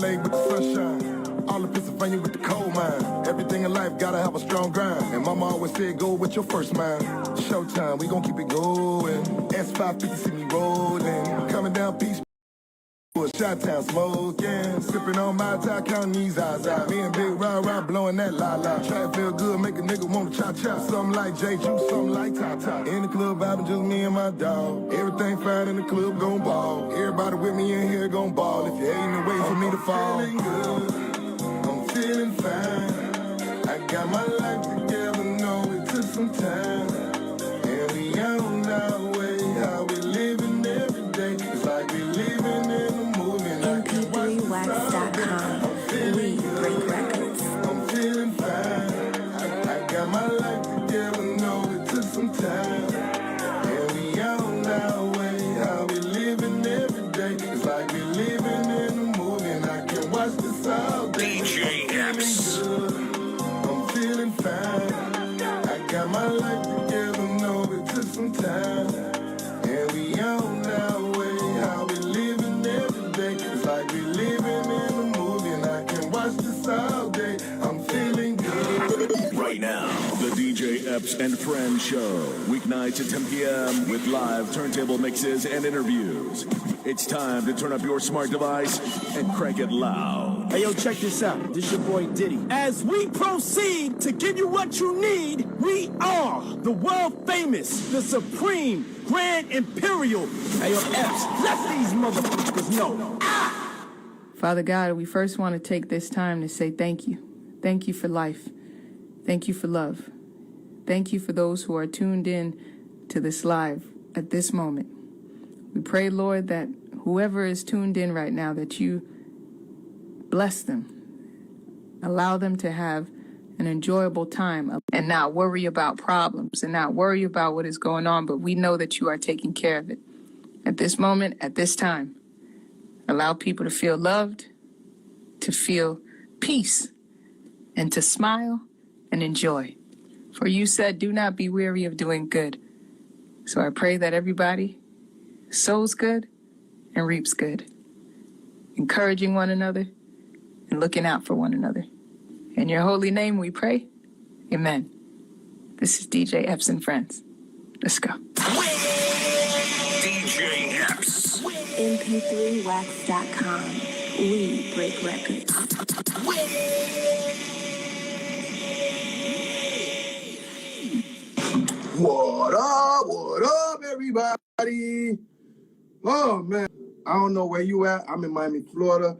Lake with the sunshine, all of Pennsylvania with the coal mine. Everything in life gotta have a strong grind. And mama always said go with your first mind. Showtime, we gon' keep it going. S550 see me rolling. Coming down Peach, Shot-town smoking. Sipping on my tie, counting these eyes out. Me and Big Rah blowing that la-la. Try to feel good, make a nigga wanna cha-cha. Something like J-Juice, something like Tata. In the club vibing, just me and my dog. Everything fine in the club, gon' ball. Everybody with me in here gon' ball. If you ain't wait for me to fall. I'm feeling good, I'm feeling fine. I got my life together, know it took some time. And we on our way, how we living every day. It's like we living in a movie. WITHDj. We break records. I'm feeling fine. I got my life together, know it took some time. And we on our way, how we living every day. It's like we living in a movie, and I can watch this all day. DJ Epps. I'm feeling fine. I got my life together, know it took some time. And we on our way, how we living every day. It's like we living in a movie, and I can watch this all day. I'm feeling good. Right now, the DJ Epps and Friends Show. Weeknights at 10 p.m. with live turntable mixes and interviews. It's time to turn up your smart device and crank it loud. Hey, yo, check this out. This your boy Diddy. As we proceed to give you what you need, we are the world famous, the supreme, grand imperial. Hey, yo, Epps, let these motherfuckers know. Father God, we first want to take this time to say thank you. Thank you for life. Thank you for love. Thank you for those who are tuned in to this live at this moment. We pray, Lord, that whoever is tuned in right now, that you bless them. Allow them to have an enjoyable time and not worry about problems and not worry about what is going on, but we know that you are taking care of it. At this moment, at this time, allow people to feel loved, to feel peace, and to smile and enjoy. For you said, do not be weary of doing good. So I pray that everybody sows good and reaps good, encouraging one another and looking out for one another. In your holy name we pray. Amen. This is DJ Epps and Friends. Let's go. DJ Epps. MP3wax.com. We break records. What up, everybody? Oh, man. I don't know where you at. I'm in Miami, Florida.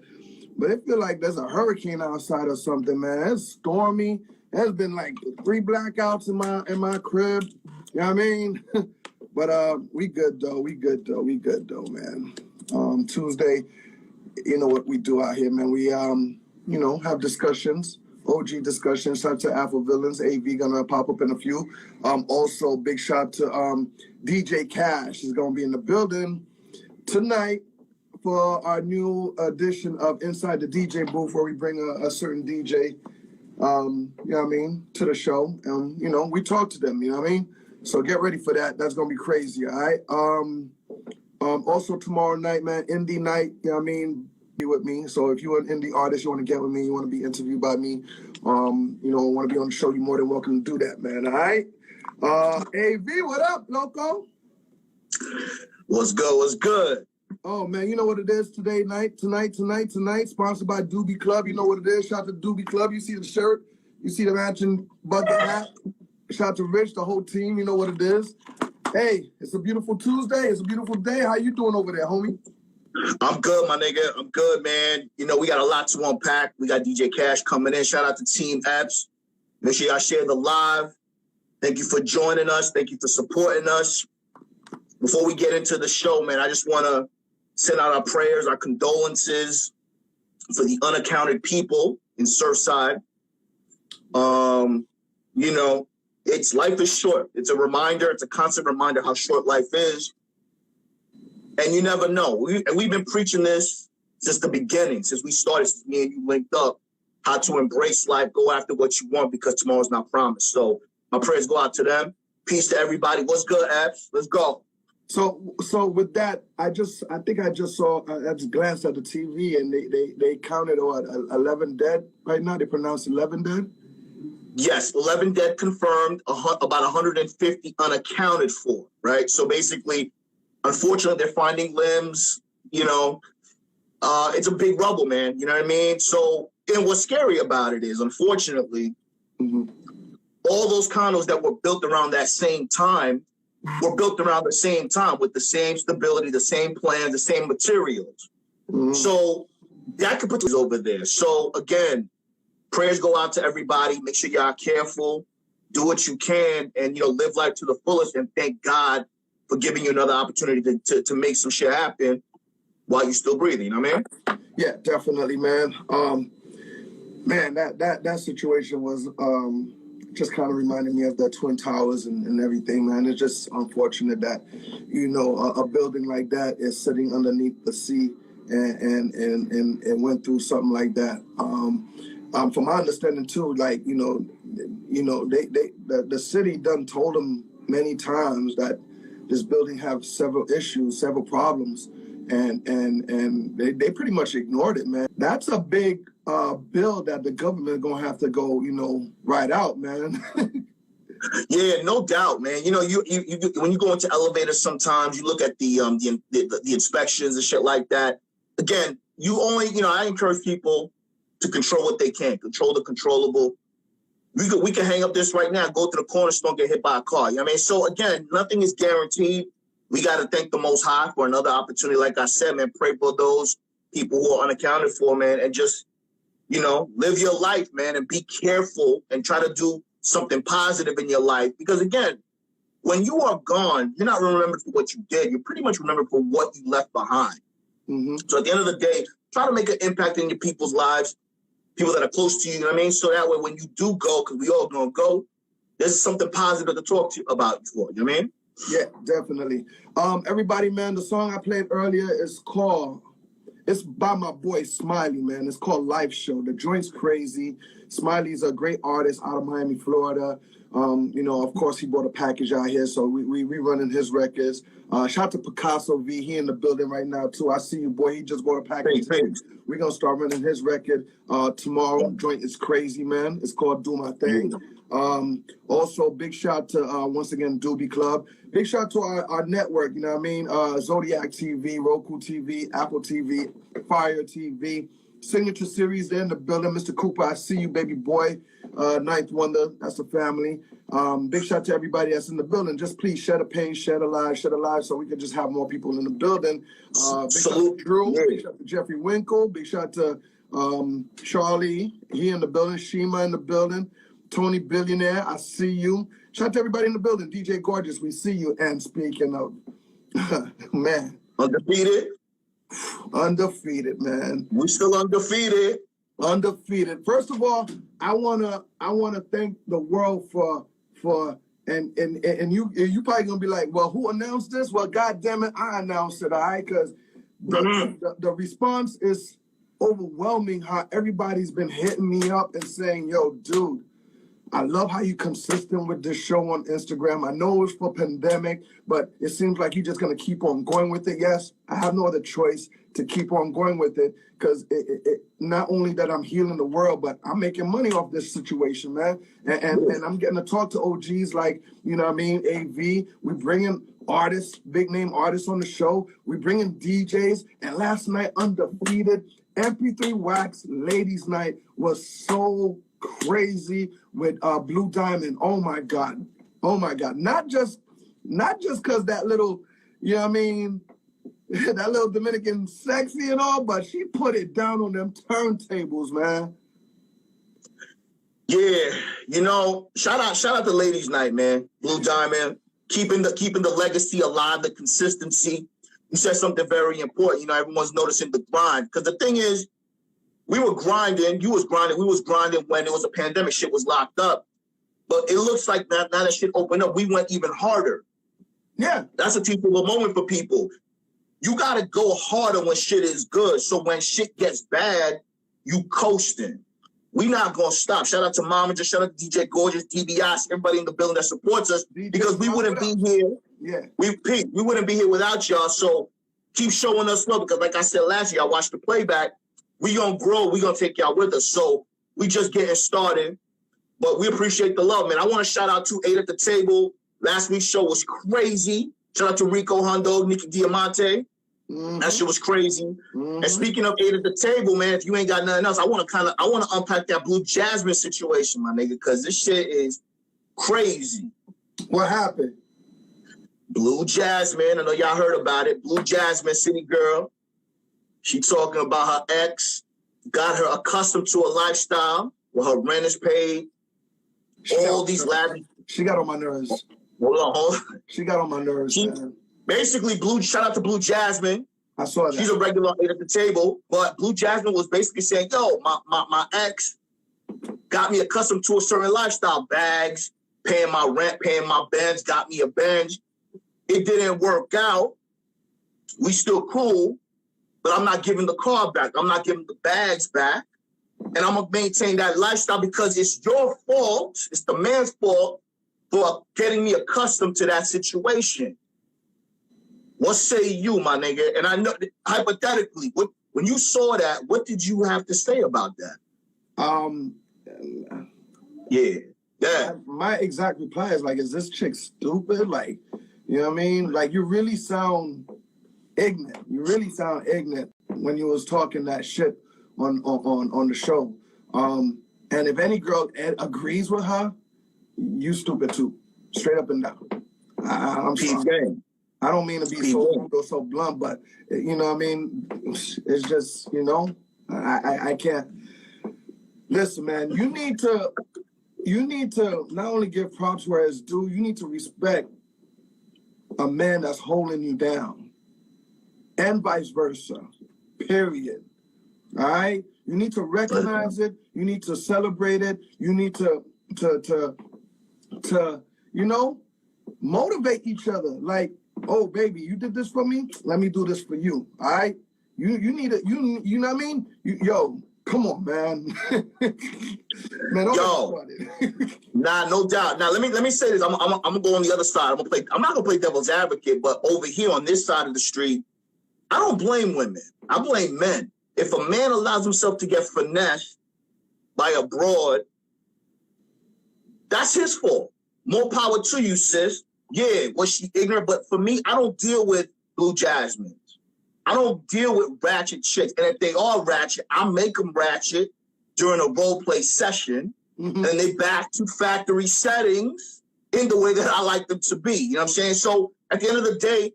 But it feel like there's a hurricane outside or something, man. It's stormy. There's been like 3 blackouts in my crib. You know what I mean? But we good though, man. Tuesday, you know what we do out here, man. We have discussions. OG discussions. Shout out to Afro Villains. AV gonna pop up in a few. Also, big shout to DJ Kash. He's gonna be in the building tonight for our new edition of Inside the DJ Booth, where we bring a certain DJ, you know what I mean, to the show. And, we talk to them, you know what I mean? So get ready for that. That's going to be crazy, all right? Also tomorrow night, man, indie night, you know what I mean, be with me. So if you're an indie artist, you want to get with me, you want to be interviewed by me, want to be on the show, you're more than welcome to do that, man, all right? AV, what up, loco? What's good? Oh, man, you know what it is tonight, sponsored by Doobie Club. You know what it is. Shout out to Doobie Club. You see the shirt. You see the matching bucket hat. Shout out to Rich, the whole team. You know what it is. Hey, it's a beautiful Tuesday. It's a beautiful day. How you doing over there, homie? I'm good, my nigga. I'm good, man. We got a lot to unpack. We got DJ Kash coming in. Shout out to Team Epps. Make sure y'all share the live. Thank you for joining us. Thank you for supporting us. Before we get into the show, man, I just want to send out our prayers, our condolences for the unaccounted people in Surfside. Life is short. It's a reminder. It's a constant reminder how short life is. And you never know. We've been preaching this since the beginning, since we started, since me and you linked up, how to embrace life, go after what you want because tomorrow's not promised. So my prayers go out to them. Peace to everybody. What's good, Epps? Let's go. So with that, I think I just saw. I just glanced at the TV, and they counted 11 dead right now. They pronounced 11 dead. Yes, 11 dead confirmed, about 150 unaccounted for. Right. So basically, unfortunately, they're finding limbs. You know, it's a big rubble, man. You know what I mean? So, and what's scary about it is, unfortunately, all those condos that were built around that same time were built around the same time with the same stability, the same plans, the same materials. So that could put us over there. So again, prayers go out to everybody. Make sure y'all careful, do what you can, and live life to the fullest. And thank God for giving you another opportunity to make some shit happen while you're still breathing. You know what I mean? Yeah, definitely, man. Man, that situation was just kind of reminded me of the Twin Towers and everything, man. It's just unfortunate that, a building like that is sitting underneath the sea and went through something like that. From my understanding too, like, the city done told them many times that this building have several issues, several problems, and they pretty much ignored it, man. That's a big bill that the government gonna have to go, write out, man. Yeah, no doubt, man. You when you go into elevators, sometimes you look at the inspections and shit like that. Again, you only, I encourage people to control what they can, control the controllable. We can hang up this right now, go to the corner store, get hit by a car. You know what I mean? So again, nothing is guaranteed. We got to thank the Most High for another opportunity. Like I said, man, pray for those people who are unaccounted for, man, and just, live your life, man, and be careful and try to do something positive in your life. Because again, when you are gone, you're not remembered for what you did. You're pretty much remembered for what you left behind. So at the end of the day, try to make an impact in your people's lives, people that are close to you, you know what I mean? So that way when you do go, because we all gonna go, there's something positive to talk to you about you for, you know what I mean? Yeah, definitely. Everybody, man, the song I played earlier is called, it's by my boy Smiley, man. It's called Life Show. The joint's crazy. Smiley's a great artist out of Miami, Florida. Of course, he brought a package out here, so we running his records. Shout out to Picasso V. He in the building right now, too. I see you, boy. He just brought a package. We're going to start running his record tomorrow. Joint is crazy, man. It's called Do My Thing. Also, big shout to, once again, Doobie Club. Big shout to our network, you know what I mean? Zodiac TV, Roku TV, Apple TV, Fire TV. Signature Series, they're in the building. Mr. Cooper, I see you, baby boy. Ninth Wonder, that's the family. Big shout to everybody that's in the building. Just please share the page, share the live, so we can just have more people in the building. Big shout to Drew, big shout to Jeffrey Winkle, big shout to Charlie, he in the building, Shima in the building, Tony Billionaire, I see you. Shout out to everybody in the building. DJ Gorgeous, we see you. And speaking of, man. Undefeated, man. We're still undefeated. Undefeated. First of all, I wanna thank the world for and you probably gonna be like, well, who announced this? Well, God damn it, I announced it, all right? Because the response is overwhelming. How everybody's been hitting me up and saying, yo, dude, I love how you consistent with this show on Instagram. I know it's for pandemic, but it seems like you're just going to keep on going with it. Yes, I have no other choice to keep on going with it because it not only that I'm healing the world, but I'm making money off this situation, man. And I'm getting to talk to OGs like, you know what I mean, AV. We bringing artists, big name artists on the show. We bringing DJs. And last night, Undefeated, MP3 Wax Ladies Night was so crazy with Blue Diamond. Oh my God. Not just because that little, you know what I mean, that little Dominican sexy and all, but she put it down on them turntables, man. Yeah, shout out to Ladies Night, man. Blue Diamond, keeping the legacy alive, the consistency. You said something very important. Everyone's noticing the grind. Because the thing is, we were grinding, you was grinding, we was grinding when it was a pandemic, shit was locked up. But it looks like now that shit opened up, we went even harder. Yeah. That's a teachable moment for people. You got to go harder when shit is good. So when shit gets bad, you coasting. we not gonna stop. Shout out to Mama, just shout out to DJ Gorgeous, DBS, everybody in the building that supports us, because we wouldn't be here. Yeah. We wouldn't be here without y'all. So keep showing us love, because like I said last year, I watched the playback. We gonna grow. We gonna take y'all with us. So we just getting started, but we appreciate the love, man. I want to shout out to 8 at the Table. Last week's show was crazy. Shout out to Rico Hondo, Nikki Diamante. That shit was crazy. And speaking of 8 at the Table, man, if you ain't got nothing else, I want to unpack that Blue Jasmine situation, my nigga, because this shit is crazy. What happened? Blue Jasmine, I know y'all heard about it. Blue Jasmine, city girl. She talking about her ex, got her accustomed to a lifestyle where her rent is paid. She got on my nerves. Hold on. She got on my nerves, man. Basically, shout out to Blue Jasmine. I saw that. She's a regular 8 at the Table, but Blue Jasmine was basically saying, yo, my ex got me accustomed to a certain lifestyle. Bags, paying my rent, paying my Benz, got me a Benz. It didn't work out. We still cool, but I'm not giving the car back. I'm not giving the bags back. And I'm going to maintain that lifestyle because it's your fault. It's the man's fault for getting me accustomed to that situation. What say you, my nigga? And I know, hypothetically, when you saw that, what did you have to say about that? Yeah. My exact reply is like, is this chick stupid? Like, you know what I mean? Like, you really sound ignorant. You really sound ignorant when you was talking that shit on the show. And if any girl agrees with her, you stupid too. Straight up and down. I'm sorry. I don't mean to be so blunt, but you know what I mean? It's just, you know, I can't. Listen, man, you need to not only give props where it's due, you need to respect a man that's holding you down. And vice versa. Period. All right? You need to recognize it. You need to celebrate it. You need to you know, motivate each other. Like, oh, baby, you did this for me? Let me do this for you. All right? You need it. You know what I mean? Yo, come on, man. Man, nah, no doubt. Now let me say this. I'm gonna go on the other side. I'm not gonna play devil's advocate, but over here on this side of the street, I don't blame women. I blame men. If a man allows himself to get finessed by a broad, that's his fault. More power to you, sis. Yeah, was she ignorant? But for me, I don't deal with Blue Jasmines. I don't deal with ratchet chicks. And if they are ratchet, I make them ratchet during a role play session. And they back to factory settings in the way that I like them to be. You know what I'm saying? So at the end of the day,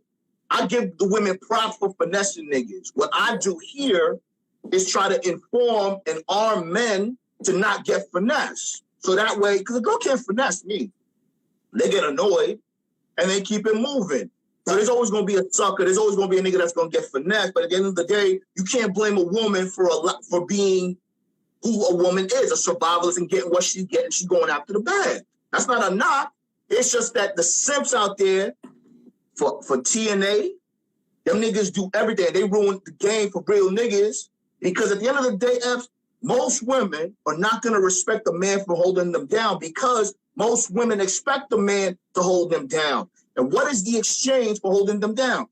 I give the women props for finessing niggas. What I do here is try to inform and arm men to not get finessed. So that way, because a girl can't finesse me. They get annoyed and they keep it moving. So there's always going to be a sucker. There's always going to be a nigga that's going to get finessed. But at the end of the day, you can't blame a woman for being who a woman is, a survivalist, and getting what she's getting. She's going after the bag. That's not a knock. It's just that the simps out there for TNA, them niggas do everything. They ruin the game for real niggas because at the end of the day, Epps, most women are not going to respect a man for holding them down because most women expect a man to hold them down. And what is the exchange for holding them down?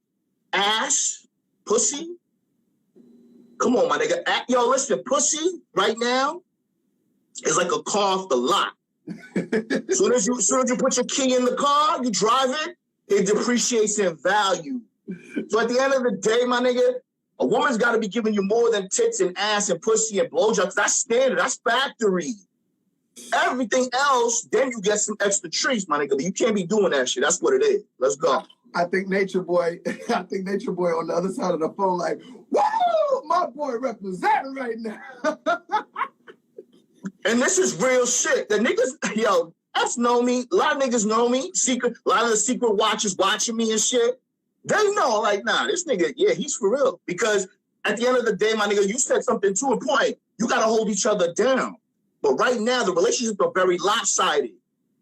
Ass? Pussy? Come on, my nigga. Yo, listen, pussy right now is like a car off the lot. Soon as you put your key in the car, you drive it depreciates in value. So at the end of the day, my nigga, a woman's got to be giving you more than tits and ass and pussy and blowjobs. That's standard. That's factory. Everything else, then you get some extra treats, my nigga. But you can't be doing that shit. That's what it is. Let's go. I think Nature Boy on the other side of the phone like, whoa, my boy representing right now. And this is real shit. The niggas, yo, Epps know me. A lot of niggas know me. A lot of the secret watchers watching me and shit. They know, like, nah, this nigga, yeah, he's for real. Because at the end of the day, my nigga, you said something to a point. You got to hold each other down. But right now, the relationships are very lopsided.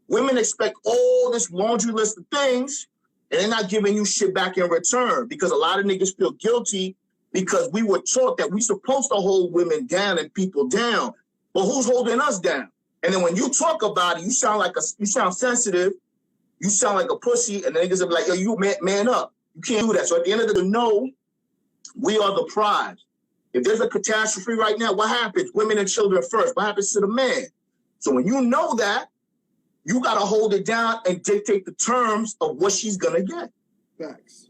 Women expect all this laundry list of things, and they're not giving you shit back in return because a lot of niggas feel guilty because we were taught that we supposed to hold women down and people down. but who's holding us down? And then when you talk about it, you sound sensitive, you sound like a pussy, and the niggas will be like, yo, you man up. You can't do that. So at the end of the day, no, we are the prize. If there's a catastrophe right now, what happens? Women and children first. What happens to the man? So when you know that, you got to hold it down and dictate the terms of what she's going to get. Facts.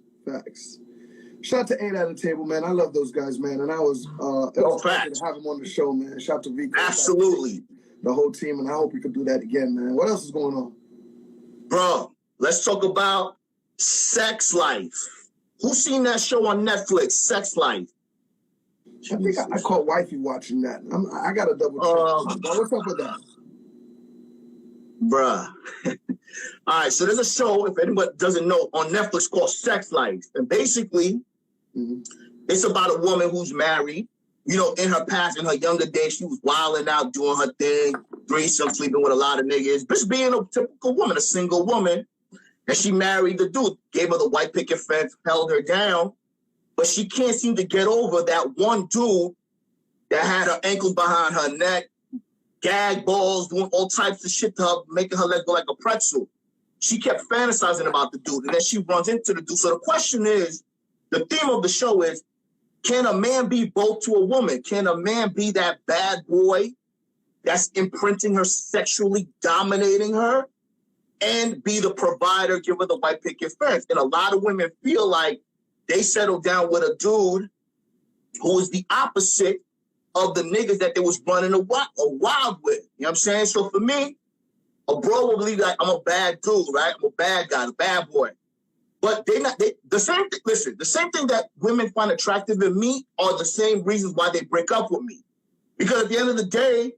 Shout out to Ain't at the Table, man. I love those guys, man. And I was, it was great to have them on the show, man. Shout out to Rico. Absolutely. The whole team, and I hope we could do that again, man. What else is going on? Bro, let's talk about Sex Life. Who's seen that show on Netflix, Sex Life? I think I caught wifey watching that. I got to double check. What's up with that? Bruh. All right, so there's a show, if anyone doesn't know, on Netflix called Sex Life. And basically, it's about a woman who's married. You know, in her past, in her younger days, she was wilding out, doing her thing, threesome, sleeping with a lot of niggas. Just being a typical woman, a single woman. And she married the dude, gave her the white picket fence, held her down. But she can't seem to get over that one dude that had her ankles behind her neck, gag balls, doing all types of shit to her, making her legs go like a pretzel. She kept fantasizing about the dude, and then she runs into the dude. So the question is, the theme of the show is, can a man be both to a woman? Can a man be that bad boy that's imprinting her, sexually dominating her, and be the provider, give her the white picket fence? And a lot of women feel like they settled down with a dude who is the opposite of the niggas that they was running a wild with. You know what I'm saying? So for me, a bro will believe that I'm a bad dude, right? I'm a bad guy, a bad boy. But the same thing that women find attractive in me are the same reasons why they break up with me. Because at the end of the day,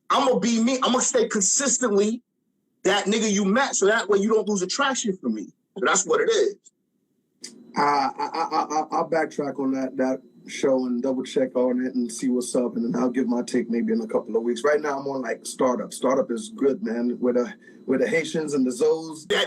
I'm going to be me. I'm going to stay consistently that nigga you met, so that way you don't lose attraction for me. So that's what it is. I'll backtrack on that show and double check on it and see what's up, and then I'll give my take maybe in a couple of weeks. Right now I'm on like Startup. Startup is good, man. With the Haitians and the Zoes. Yeah.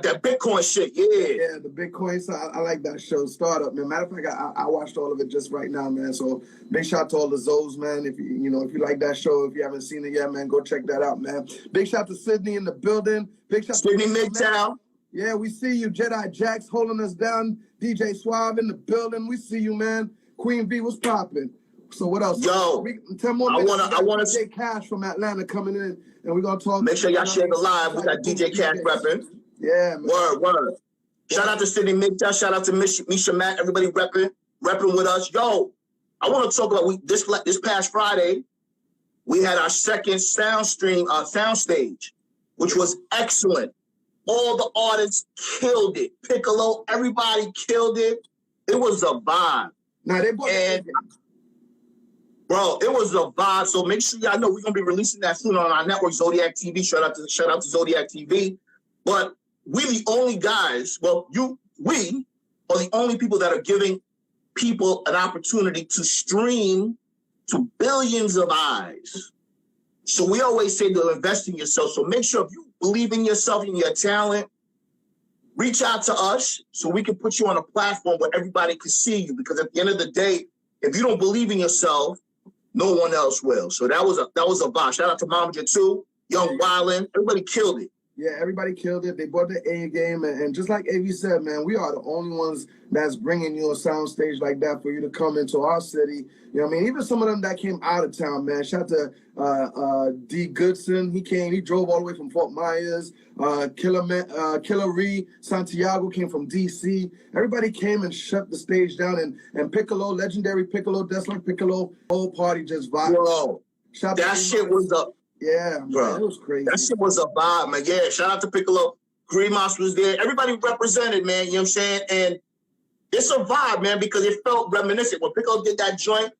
That Bitcoin shit. Yeah, the Bitcoin. So I like that show, Startup, man. Matter of fact, I watched all of it just right now, man. So big shout out to all the Zoes, man. If you like that show, if you haven't seen it yet, man, go check that out, man. Big shout out to Sydney in the building. Big shout out Sydney to Midtown. Yeah, we see you. Jedi Jax holding us down. DJ Suave in the building. We see you, man. Queen V, what's popping? So what else? Yo, 10 more minutes. I want to DJ Kash from Atlanta coming in, and we're gonna talk. Make sure y'all share the live. We got DJ Kash repping. Yeah, man. Word. Shout out to Sydney Midtown. Shout out to Misha Matt. Everybody repping with us. Yo, I want to talk about this past Friday. We had our second soundstage, which was excellent. All the artists killed it. Piccolo, everybody killed it. It was a vibe. Nah, Bro, it was a vibe. So make sure y'all know we're gonna be releasing that soon on our network, Zodiac TV. Shout out to Zodiac TV. But we the only guys. Well, we are the only people that are giving people an opportunity to stream to billions of eyes. So we always say to invest in yourself. So make sure if you believe in yourself and your talent, reach out to us so we can put you on a platform where everybody can see you. Because at the end of the day, if you don't believe in yourself, no one else will. So that was a vibe. Shout out to Mama too, Young Wildin'. Everybody killed it. Yeah, everybody killed it. They brought the A game. And just like AV said, man, we are the only ones that's bringing you a sound stage like that for you to come into our city. You know what I mean? Even some of them that came out of town, man. Shout out to D. Goodson. He drove all the way from Fort Myers. Killer Ree Santiago came from D.C. Everybody came and shut the stage down. And Piccolo, legendary Piccolo, Desler Piccolo, whole party just vibed. Bro, that shit was up. Yeah, bro, it was crazy. That shit was a vibe, man. Yeah, shout out to Piccolo. Greenmoss was there. Everybody represented, man. You know what I'm saying? And it's a vibe, man, because it felt reminiscent. When Piccolo did that joint,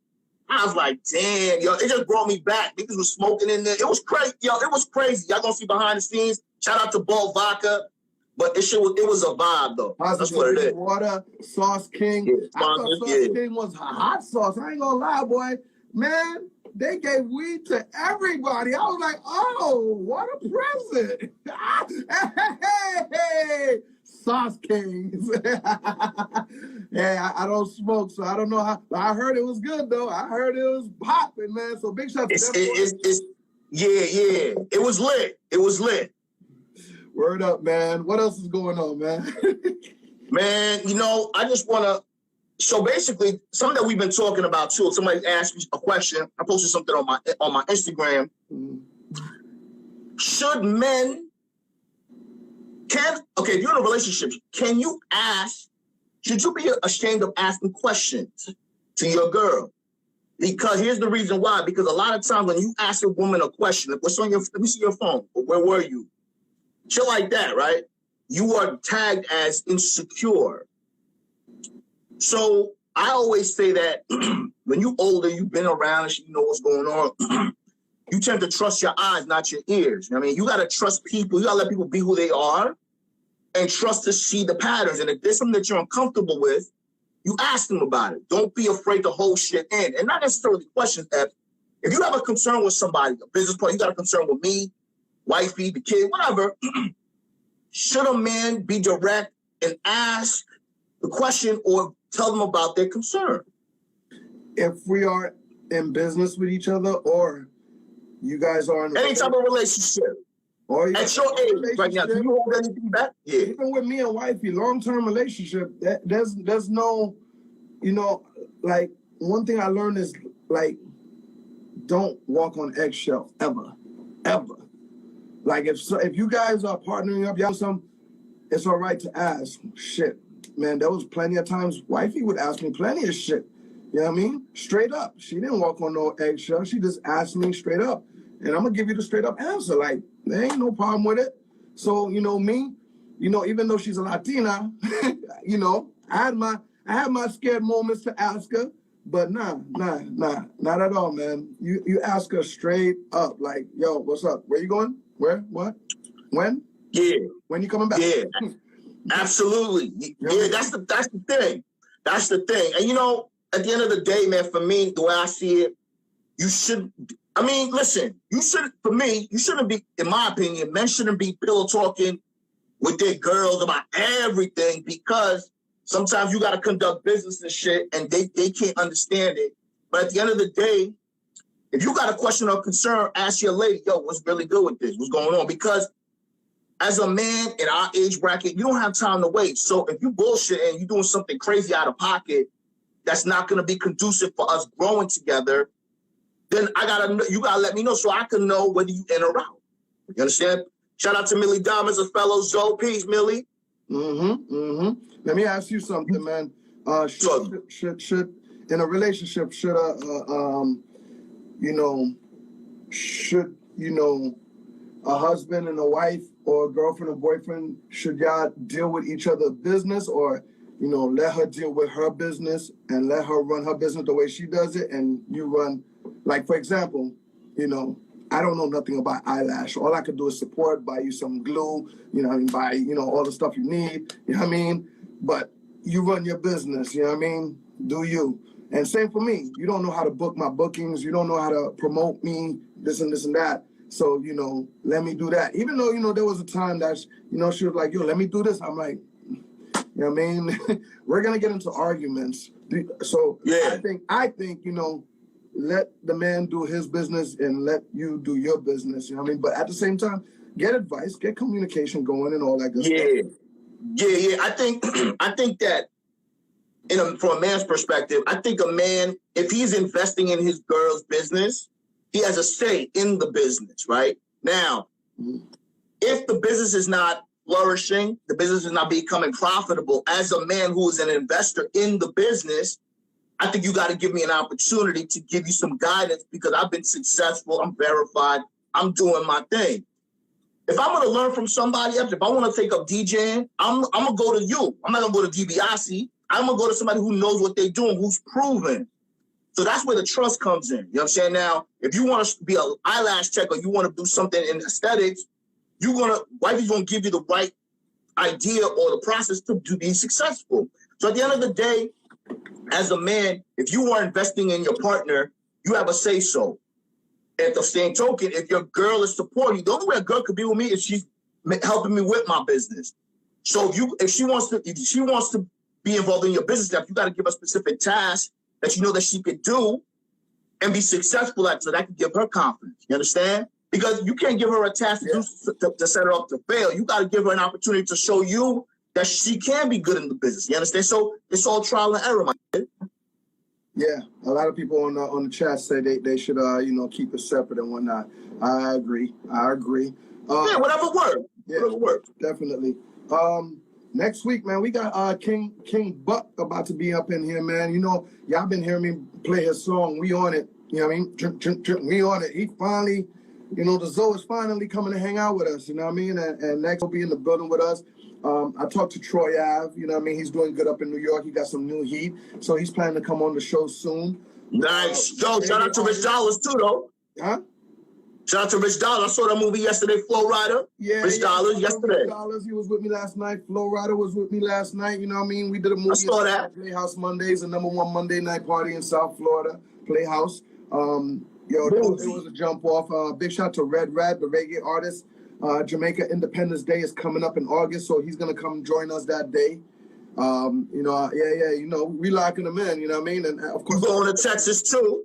I was like, damn, yo, it just brought me back. Niggas was smoking in there. It was crazy. Yo, it was crazy. Y'all gonna see behind the scenes. Shout out to Ball Vodka. But it was a vibe, though. That's what it is. Water, Sauce King. Yeah, I thought Sauce King was hot sauce. I ain't gonna lie, boy. Man, they gave weed to everybody. I was like, oh, what a present. Hey, Sauce Kings. Yeah, I don't smoke, so I don't know how. But I heard it was good though. I heard it was popping, man. So big shout to them. Yeah. It was lit. It was lit. Word up, man. What else is going on, man? Man, I just want to. So basically, something that we've been talking about too. Somebody asked me a question. I posted something on my Instagram. Should men if you're in a relationship, can you ask? Should you be ashamed of asking questions to your girl? Because here's the reason why. Because a lot of times when you ask a woman a question, what's on let me see your phone. Where were you? Shit like that, right? You are tagged as insecure. So I always say that when you're older, you've been around and you know what's going on, you tend to trust your eyes, not your ears. I mean, you got to trust people. You got to let people be who they are and trust to see the patterns. And if there's something that you're uncomfortable with, you ask them about it. Don't be afraid to hold shit in. And not necessarily questions, Epps. If you have a concern with somebody, a business partner, you got a concern with me, wifey, the kid, whatever, should a man be direct and ask the question or tell them about their concern? If we are in business with each other or you guys are in any type of relationship, or at your age right now, do you hold anything back? Yeah. Even with me and wifey, long-term relationship, there's no, like one thing I learned is like, don't walk on eggshells ever. Like if you guys are partnering up, y'all it's all right to ask. Shit, man, there was plenty of times wifey would ask me plenty of shit. You know what I mean? Straight up. She didn't walk on no eggshell. She just asked me straight up. And I'm gonna give you the straight up answer. Like, there ain't no problem with it. So, me, even though she's a Latina, I had my scared moments to ask her, but nah, not at all, man. You ask her straight up, like, yo, what's up? Where you going? Where? What? When? Yeah. When you coming back? Yeah. Absolutely. Yeah, that's the thing. That's the thing. And at the end of the day, man, for me, the way I see it, you shouldn't be, in my opinion, men shouldn't be pillow talking with their girls about everything, because sometimes you got to conduct business and shit and they can't understand it. But at the end of the day, if you got a question or concern, ask your lady, yo, what's really good with this? What's going on? Because as a man in our age bracket, you don't have time to wait. So if you bullshit and you're doing something crazy out of pocket, that's not going to be conducive for us growing together, then you gotta let me know so I can know whether you in or out. You understand? Shout out to Millie Diamonds, a fellow Zoe. Peace, Millie. Let me ask you something, man. Should in a relationship, should a husband and a wife or a girlfriend or boyfriend, should y'all deal with each other's business, or let her deal with her business and let her run her business the way she does it, and you run? Like, for example, I don't know nothing about eyelash. All I could do is support, buy you some glue, buy, all the stuff you need, you know what I mean? But you run your business, you know what I mean? Do you? And same for me. You don't know how to book my bookings. You don't know how to promote me, this and this and that. So, let me do that. Even though, there was a time that, she was like, yo, let me do this. I'm like, you know what I mean? We're going to get into arguments. So yeah. I think, let the man do his business and let you do your business, you know what I mean? But at the same time, get advice, get communication going and all that good stuff. Yeah. I think that from a man's perspective, I think a man, if he's investing in his girl's business, he has a say in the business, right? Now, if the business is not flourishing, the business is not becoming profitable, as a man who is an investor in the business, I think you got to give me an opportunity to give you some guidance, because I've been successful, I'm verified, I'm doing my thing. If I'm going to learn from somebody else, if I want to take up DJing, I'm going to go to you. I'm not going to go to DiBiase. I'm going to go to somebody who knows what they're doing, who's proven. So that's where the trust comes in. You know what I'm saying? Now, if you want to be an eyelash tech or you want to do something in aesthetics, wifey's going to give you the right idea or the process to be successful. So at the end of the day, as a man, if you are investing in your partner, you have a say-so. At the same token, if your girl is supporting you, the only way a girl could be with me is she's helping me with my business. So if she wants to be involved in your business stuff, you got to give her specific tasks that you know that she could do and be successful at, so that can give her confidence. You understand? Because you can't give her a task to set her up to fail. You got to give her an opportunity to show you that she can be good in the business. You understand? So it's all trial and error, my kid. Yeah, a lot of people on the chat say they should keep it separate and whatnot. I agree. Yeah, whatever works. Yeah, whatever works. Definitely. Next week, man, we got King Buck about to be up in here, man. You know, y'all been hearing me play his song. We on it. You know what I mean? We on it. He finally, the Zoe is finally coming to hang out with us. You know what I mean? And next will be in the building with us. I talked to Troy Ave. You know what I mean? He's doing good up in New York. He got some new heat, so he's planning to come on the show soon. Nice. Yo, shout out to Rich Dollars too, though. Huh? Shout out to Rich Dollars. I saw that movie yesterday, Flow Rider. Rich Dollars yesterday. Rich Dollars, he was with me last night. Flow Rider was with me last night. You know what I mean? We did a movie. I saw that. Playhouse Mondays, the #1 Monday night party in South Florida. Playhouse. It was a jump off. Big shout to Red, the reggae artist. Jamaica Independence Day is coming up in August, so he's gonna come join us that day. We locking him in. You know what I mean? And of course, you going to Texas too.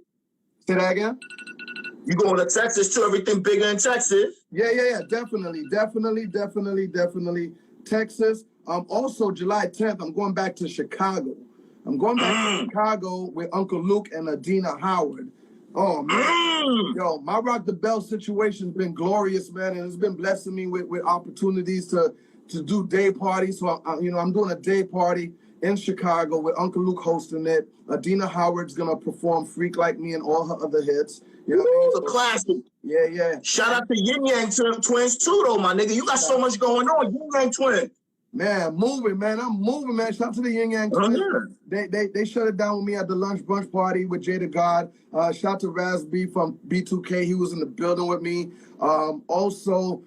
Say that again. You going to Texas too? Everything bigger in Texas. Yeah. Definitely. Texas. Also July 10th, I'm going back to Chicago. With Uncle Luke and Adina Howard. Oh man, yo, my Rock the Bell situation's been glorious, man, and it's been blessing me with opportunities to do day parties. So I'm doing a day party in Chicago with Uncle Luke hosting it. Adina Howard's gonna perform "Freak Like Me" and all her other hits. You know what I mean? It's a classic. Yeah. Shout out to Yin Yang Twins too, though, my nigga. You got so much going on, Yin Yang Twins. Man, I'm moving, man. Shout out to the Yin Yang Twins. They shut it down with me at the lunch brunch party with Jada God. Shout out to Raz B from B2K. He was in the building with me. Also,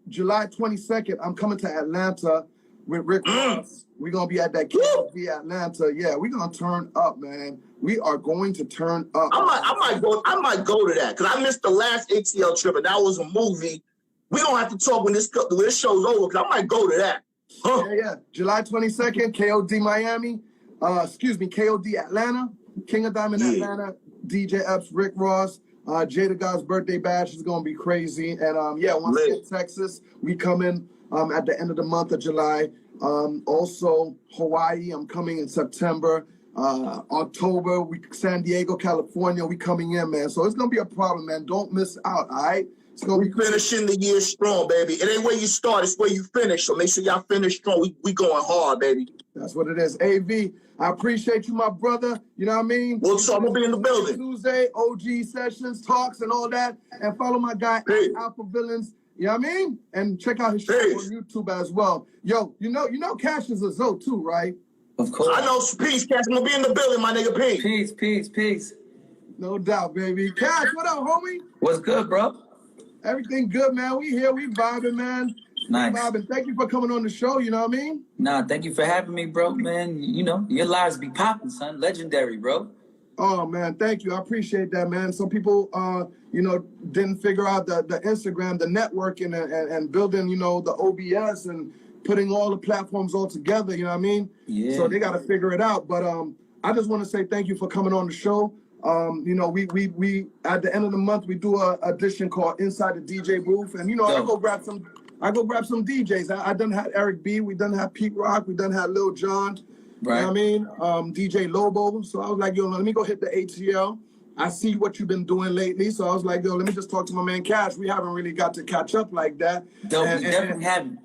July 22nd, I'm coming to Atlanta with Rick Ross. We're going to be at that KLV Atlanta. Yeah, we're going to turn up, man. We are going to turn up. I might go to that, because I missed the last ATL trip, and that was a movie. We don't have to talk when this show's over, because I might go to that. Huh? Yeah. July 22nd, KOD Miami. KOD Atlanta. King of Diamond Atlanta. DJ Epps, Rick Ross. Jada God's birthday bash is going to be crazy. And once we get Texas, we come in at the end of the month of July. Also, Hawaii, I'm coming in September. October, San Diego, California, we coming in, man. So it's going to be a problem, man. Don't miss out, all right? It's gonna be finishing the year strong, baby. It ain't where you start, it's where you finish. So make sure y'all finish strong. We going hard, baby. That's what it is. AV, I appreciate you, my brother. You know what I mean? We'll be in the building. Tuesday, OG sessions, talks, and all that. And follow my guy, Alpha Villains. You know what I mean? And check out his show on YouTube as well. Yo, you know Kash is a Zoe too, right? Of course. I know. Peace, Kash. I'm gonna be in the building, my nigga. Peace. No doubt, baby. Kash, what up, homie? What's good, bro? Everything good, man. We here, we vibing, man. Nice. We vibing. Thank you for coming on the show, you know what I mean? Nah, thank you for having me, bro, man. You know, your lives be popping, son. Legendary, bro. Oh, man, thank you. I appreciate that, man. Some people, didn't figure out the Instagram, the networking, and building, the OBS and putting all the platforms all together, you know what I mean? Yeah. So they got to figure it out. But I just want to say thank you for coming on the show. We at the end of the month we do a edition called Inside the DJ Booth, and I go grab some DJs. I done had Eric B, we done had Pete Rock, we done had Lil Jon, right? You know what I mean, DJ Lobo. So I was like, let me go hit the ATL. I see what you've been doing lately, so I was like, let me just talk to my man Kash. We haven't really got to catch up like that. Definitely haven't.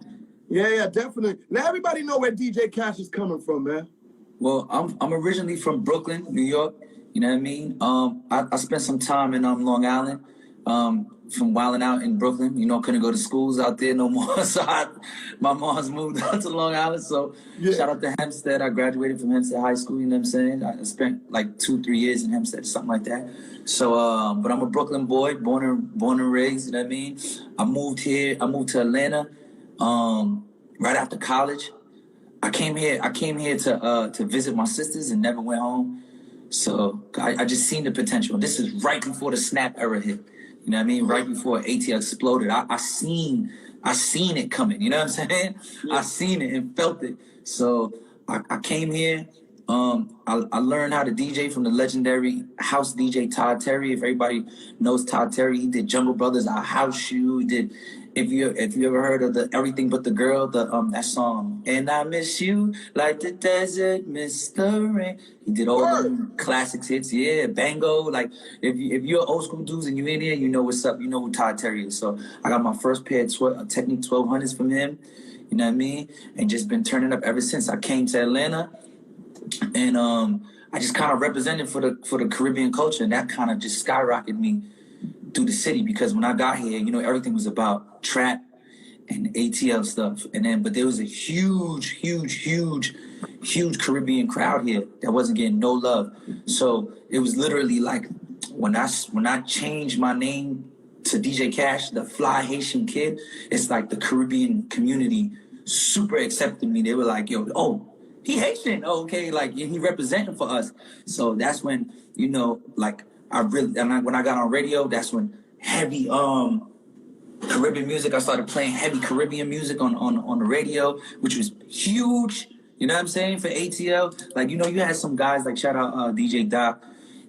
Yeah, definitely. Let everybody know where DJ Kash is coming from, man. Well, I'm originally from Brooklyn, New York. You know what I mean? I spent some time in Long Island, from wilding out in Brooklyn. Couldn't go to schools out there no more. So my mom's moved out to Long Island. So shout out to Hempstead. I graduated from Hempstead High School, you know what I'm saying? I spent like 2-3 years in Hempstead, something like that. So, but I'm a Brooklyn boy, born and raised, you know what I mean? I moved to Atlanta right after college. I came here to visit my sisters and never went home. So I just seen the potential. This is right before the snap era hit. You know what I mean? Right before ATL exploded, I seen it coming. You know what I'm saying? Yeah. I seen it and felt it. So I came here. I learned how to DJ from the legendary house DJ Todd Terry. If everybody knows Todd Terry, he did Jungle Brothers, Our House You. He did. If you ever heard of the Everything But the Girl, that song, and I miss you like the desert miss the rain. He did all them classics hits, yeah, Bango. Like if you're old school dudes and you in here, you know what's up. You know who Todd Terry is. So I got my first pair of Technique 1200s from him. You know what I mean? And just been turning up ever since I came to Atlanta. And I just kind of represented for the Caribbean culture, and that kind of just skyrocketed me through the city, because when I got here, you know, everything was about trap and ATL stuff. And then, but there was a huge Caribbean crowd here that wasn't getting no love. So it was literally like when I changed my name to DJ Kash, the fly Haitian kid, it's like the Caribbean community super accepted me. They were like, yo, oh, he Haitian, okay, like he representing for us. So that's when, you know, like when I got on radio, that's when heavy Caribbean music. I started playing heavy Caribbean music on the radio, which was huge. You know what I'm saying, for ATL. Like, you know, you had some guys like, shout out DJ Doc,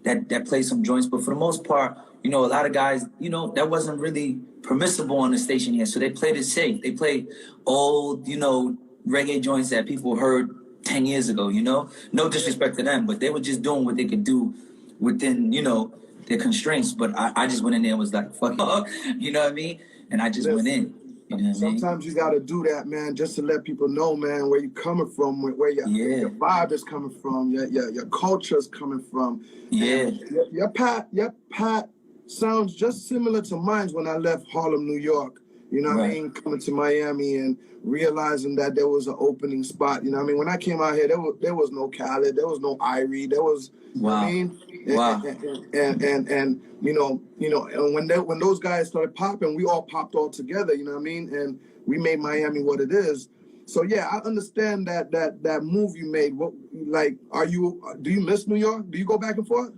that played some joints, but for the most part, you know, a lot of guys, you know, that wasn't really permissible on the station here. So they played it safe. They played old, you know, reggae joints that people heard 10 years ago, you know? No disrespect to them, but they were just doing what they could do within, you know, their constraints. But I just went in there and was like, fuck it, you know what I mean? And I just went in. You know what Sometimes I mean? you got to do that, man, just to let people know, man, where you're coming from, where your vibe is coming from, your culture is coming from. Yeah. Your pat sounds just similar to mine when I left Harlem, New York. You know what I mean? Coming to Miami and realizing that there was an opening spot. You know what I mean? When I came out here, there was no Khaled, there was no Irie, there was, you know what I mean? And you know, and when those guys started popping, we all popped all together, you know what I mean? And we made Miami what it is. So yeah, I understand that move you made. What, like, do you miss New York? Do you go back and forth?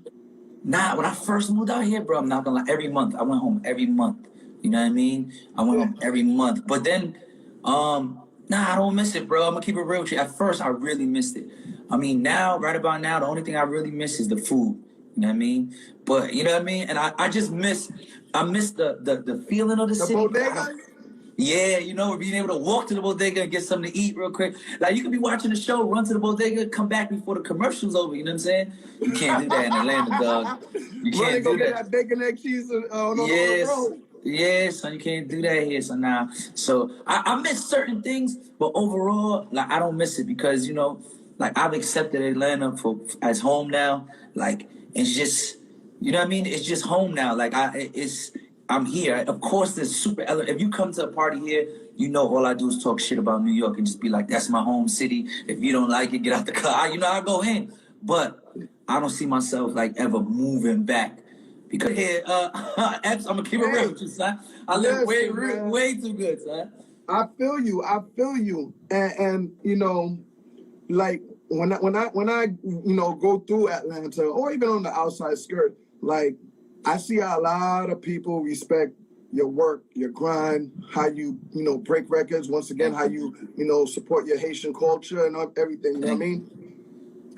Nah, when I first moved out here, bro, I'm not gonna lie, every month. I went home every month. You know what I mean? I went home every month. But then, nah, I don't miss it, bro. I'm gonna keep it real with you. At first, I really missed it. I mean, right about now, the only thing I really miss is the food. You know what I mean? But you know what I mean? And I miss the feeling of the city. Bodega? Yeah, you know, being able to walk to the bodega and get something to eat real quick. Like, you could be watching the show, run to the bodega, come back before the commercial's over. You know what I'm saying? You can't do that in Atlanta, dog. You can't do that bacon, egg, cheese on yes. the road. Yeah, son, you can't do that here. So now, I miss certain things, but overall, like, I don't miss it because, you know, like, I've accepted Atlanta as home now. Like, it's just, you know what I mean? It's just home now. Like, I'm here. Of course, there's super. If you come to a party here, you know all I do is talk shit about New York and just be like, that's my home city. If you don't like it, get out the car. You know, I go in. But I don't see myself, like, ever moving back. Because here, Epps, I'm going to keep it real with you, son. I live way too good, son. I feel you. And you know, like, when I you know, go through Atlanta or even on the outside skirt, like, I see a lot of people respect your work, your grind, how you know, break records. Once again, how you know, support your Haitian culture and everything. You know what I mean?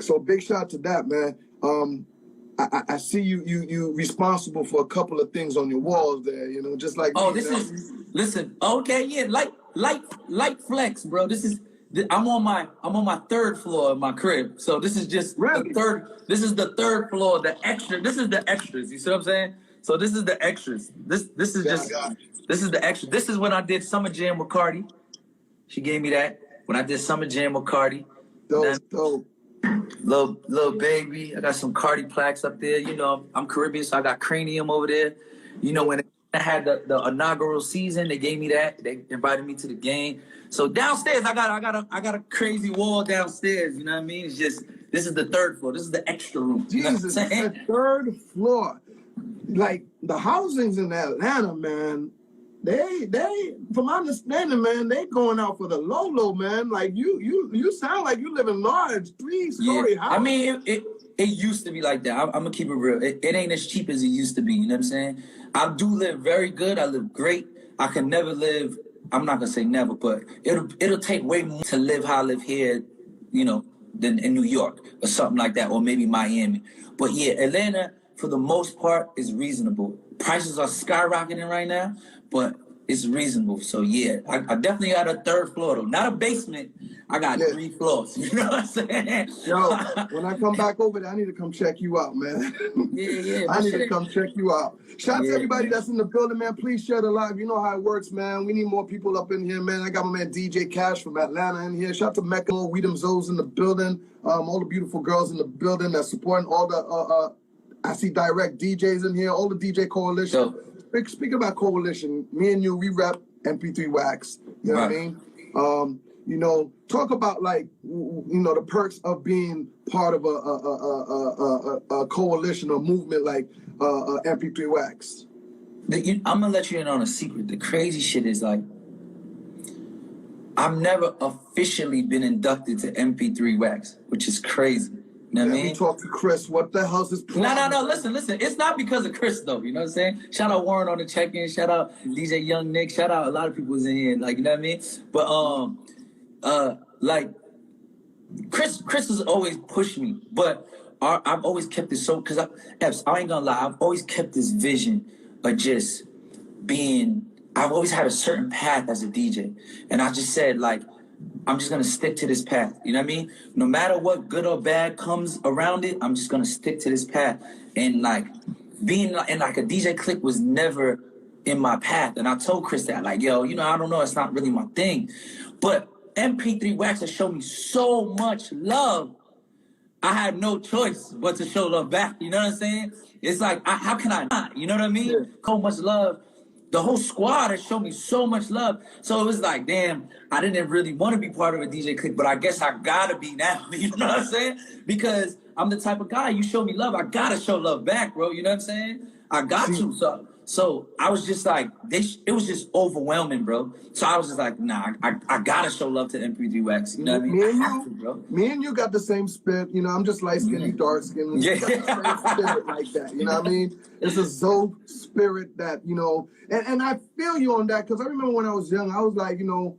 So big shout out to that, man. I see you responsible for a couple of things on your walls there. You know, just like listen. Okay, yeah, light flex, bro. I'm on my third floor of my crib, so this is just the third. This is the third floor. The extra. This is the extras. You see what I'm saying? So this is the extras. This is just this is the extra. This is when I did Summer Jam with Cardi. She gave me that when I did Summer Jam with Cardi. Dope. Little baby. I got some Cardi plaques up there. You know, I'm Caribbean, so I got cranium over there. You know, when I had the inaugural season, they gave me that. They invited me to the game. So downstairs, I got a crazy wall downstairs. You know what I mean? It's just, this is the third floor. This is the extra room. Jesus, the third floor. Like, the housings in Atlanta, man, they from my understanding, man, they going out for the low, man. Like, you sound like you live in large 3-story house. I mean, it used to be like that. I'm gonna keep it real. It ain't as cheap as it used to be. You know what I'm saying? I do live very good. I live great. I can never live. I'm not gonna say never, but it'll take way more to live how I live here, you know, than in New York or something like that, or maybe Miami. But yeah, Atlanta for the most part is reasonable. Prices are skyrocketing right now, but it's reasonable. So yeah, I definitely got a third floor though, not a basement. I got 3 floors. You know what I'm saying? Yo, when I come back over there, I need to come check you out, man. Yeah. I need to come check you out. Shout out to everybody that's in the building, man. Please share the live. You know how it works, man. We need more people up in here, man. I got my man DJ Kash from Atlanta in here. Shout out to Mecca, We Them Zoes in the building. All the beautiful girls in the building that's supporting all the I see direct DJs in here, all the DJ coalition. Speaking about coalition, me and you, we rep MP3 Wax. You know what I mean? You know, talk about like, you know, the perks of being part of a coalition or movement like MP3 Wax. I'm gonna let you in on a secret. The crazy shit is like, I've never officially been inducted to MP3 Wax, which is crazy. You know what I mean? We talked to Chris. What the hell's his problem? No. Listen. It's not because of Chris, though. You know what I'm saying? Shout out Warren on the check-in. Shout out DJ Young Nick. Shout out a lot of people was in here. Like, you know what I mean? But, like, Chris has always pushed me. But I've always kept this so... Because, Epps, I ain't gonna lie. I've always kept this vision of just being... I've always had a certain path as a DJ. And I just said, like... I'm just gonna stick to this path. You know what I mean? No matter what good or bad comes around it, I'm just gonna stick to this path. And like being in like a DJ clique was never in my path. And I told Chris that, like, yo, you know, I don't know, it's not really my thing. But MP3 Wax has shown me so much love. I had no choice but to show love back. You know what I'm saying? It's like, how can I not? You know what I mean? Yeah. So much love. The whole squad has shown me so much love. So it was like, damn, I didn't really want to be part of a DJ clique, but I guess I gotta be now. You know what I'm saying? Because I'm the type of guy, you show me love, I gotta show love back, bro. You know what I'm saying? I got to. So I was just like, it was just overwhelming, bro. So I was just like, nah, I gotta show love to MP3 Wax. You know what I mean? Me and you got the same spirit. You know, I'm just light skinned, you dark skinned. Yeah. Got the same spirit like that. You know what I mean? It's a Zoe spirit that, you know, and I feel you on that because I remember when I was young, I was like, you know,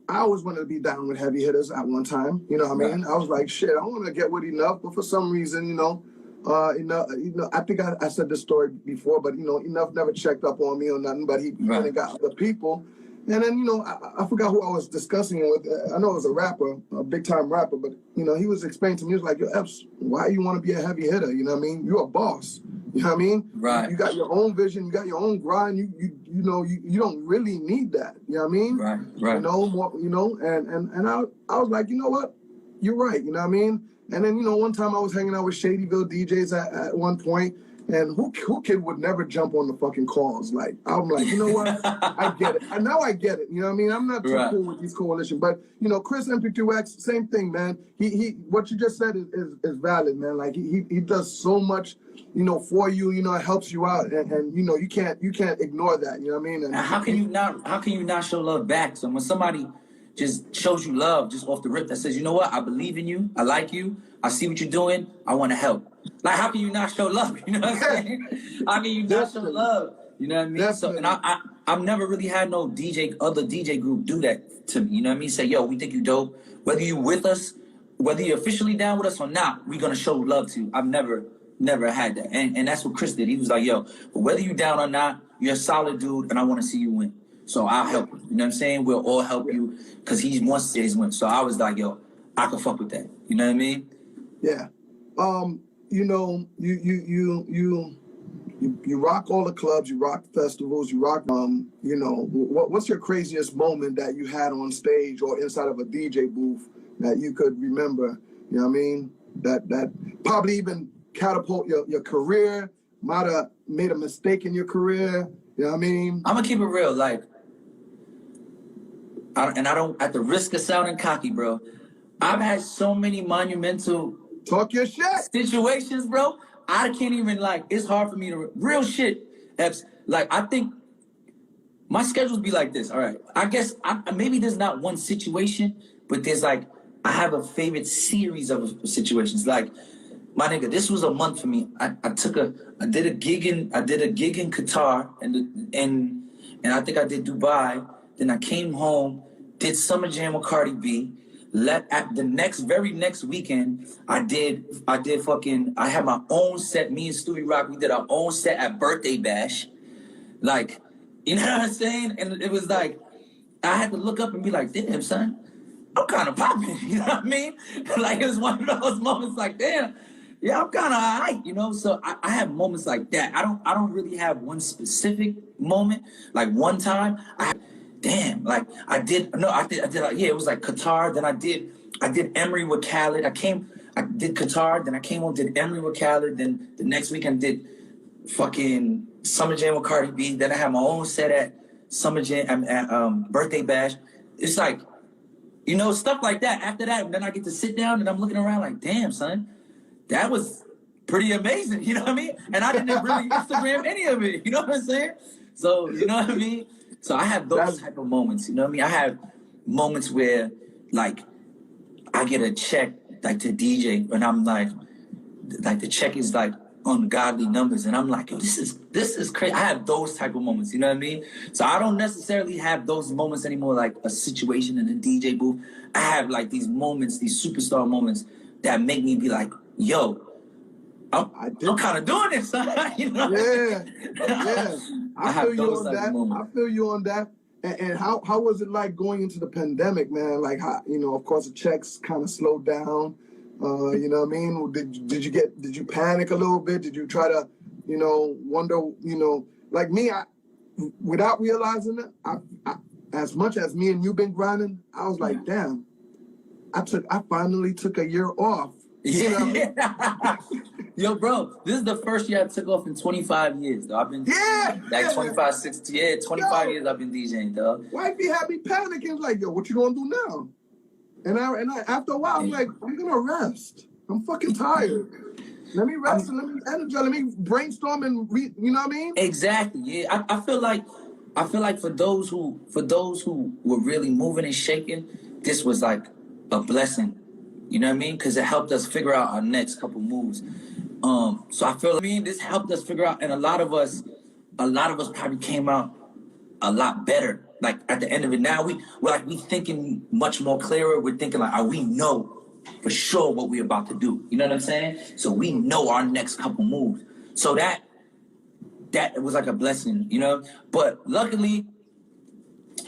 I always wanted to be down with heavy hitters at one time. You know what I mean? I was like, shit, I want to get with Enough, but for some reason, you know, I think I said this story before, but you know, Enough never checked up on me or nothing, but he went and got other people. And then, you know, I forgot who I was discussing it with. I know it was a rapper, a big time rapper, but you know, he was explaining to me, he was like, yo, Epps, why you want to be a heavy hitter? You know what I mean? You're a boss. You know what I mean? Right. You got your own vision, you got your own grind, you know, you don't really need that. You know what I mean? Right. You know, more, you know, and I was like, you know what? You're right, you know what I mean? And then, you know, one time I was hanging out with Shadyville DJs at one point, and who kid would never jump on the fucking calls? Like, I'm like, you know what? I get it. Now I get it. You know what I mean? I'm not too cool with these coalition. But, you know, Chris MP2X, same thing, man. He what you just said is valid, man. Like, he does so much, you know, for you, you know, it helps you out. And you know, you can't ignore that. You know what I mean? And how can you not show love back? So when somebody just shows you love just off the rip that says, you know what, I believe in you, I like you, I see what you're doing, I want to help. Like, how can you not show love? You know what I'm saying? How can you not show love? You know what I mean? Definitely. So, and I've never really had no other DJ group do that to me. You know what I mean? Say, yo, we think you dope. Whether you with us, whether you're officially down with us or not, we're going to show love to you. I've never had that. And that's what Chris did. He was like, yo, but whether you down or not, you're a solid dude, and I want to see you win. So I'll help you. You know what I'm saying? We'll all help you because he wants to see his win. So I was like, yo, I can fuck with that. You know what I mean? Yeah. You know, you rock all the clubs, you rock festivals, you rock, you know, what's your craziest moment that you had on stage or inside of a DJ booth that you could remember? You know what I mean? That probably even catapult your career, might have made a mistake in your career. You know what I mean? I'm gonna keep it real, like, I don't, at the risk of sounding cocky, bro, I've had so many monumental talk your shit situations, bro. I can't even, like, it's hard for me to, real shit, Epps. Like, I think my schedules be like this, all right. I guess maybe there's not one situation, but there's like, I have a favorite series of situations. Like, My nigga, this was a month for me. I did a gig in Qatar and I think I did Dubai. Then I came home, did Summer Jam with Cardi B. At the very next weekend, I had my own set. Me and Stewie Rock, we did our own set at Birthday Bash. Like, you know what I'm saying? And it was like, I had to look up and be like, damn, son, I'm kind of popping. You know what I mean? Like, it was one of those moments like, damn, yeah, I'm kind of all right, you know? So I have moments like that. I don't really have one specific moment. Like, one time, it was like Qatar. Then I did Emory with Khaled. I did Qatar. Then I came home, did Emory with Khaled. Then the next weekend did fucking Summer Jam with Cardi B. Then I had my own set at Summer Jam, at Birthday Bash. It's like, you know, stuff like that. After that, then I get to sit down and I'm looking around like, damn, son, that was pretty amazing. You know what I mean? And I didn't really Instagram any of it. You know what I'm saying? So, you know what I mean? So I have those type of moments. You know what I mean? I have moments where, like, I get a check, like, to DJ, and I'm like the check is like ungodly numbers, and I'm like, yo, this is crazy. I have those type of moments. You know what I mean? So I don't necessarily have those moments anymore, like a situation in a DJ booth. I have like these moments, these superstar moments that make me be like, yo, I'm kind of doing this, you know? Yeah. I feel you on that. I feel you on that. And how was it like going into the pandemic, man? Like, how, you know, of course the checks kind of slowed down. You know what I mean? Did you panic a little bit? Did you try to, you know, wonder, you know, like me, without realizing it, I as much as me and you been grinding, I was like, damn, I finally took a year off. You know what I mean? Yo, bro, this is the first year I took off in 25 years, though. I've been 25, 60, 25 years I've been DJing, dog. Wifey had me panicking, like, yo, what you gonna do now? And I after a while, I'm like, I'm gonna rest. I'm fucking tired. Let me rest and let me energize. Let me brainstorm and you know what I mean? Exactly. Yeah, I feel like for those who were really moving and shaking, this was like a blessing. You know what I mean? Because it helped us figure out our next couple moves. So I feel, this helped us figure out, and a lot of us probably came out a lot better. Like at the end of it, now we're thinking much more clearer. We're thinking like, we know for sure what we're about to do. You know what I'm saying? So we know our next couple moves. So that was like a blessing, you know? But luckily,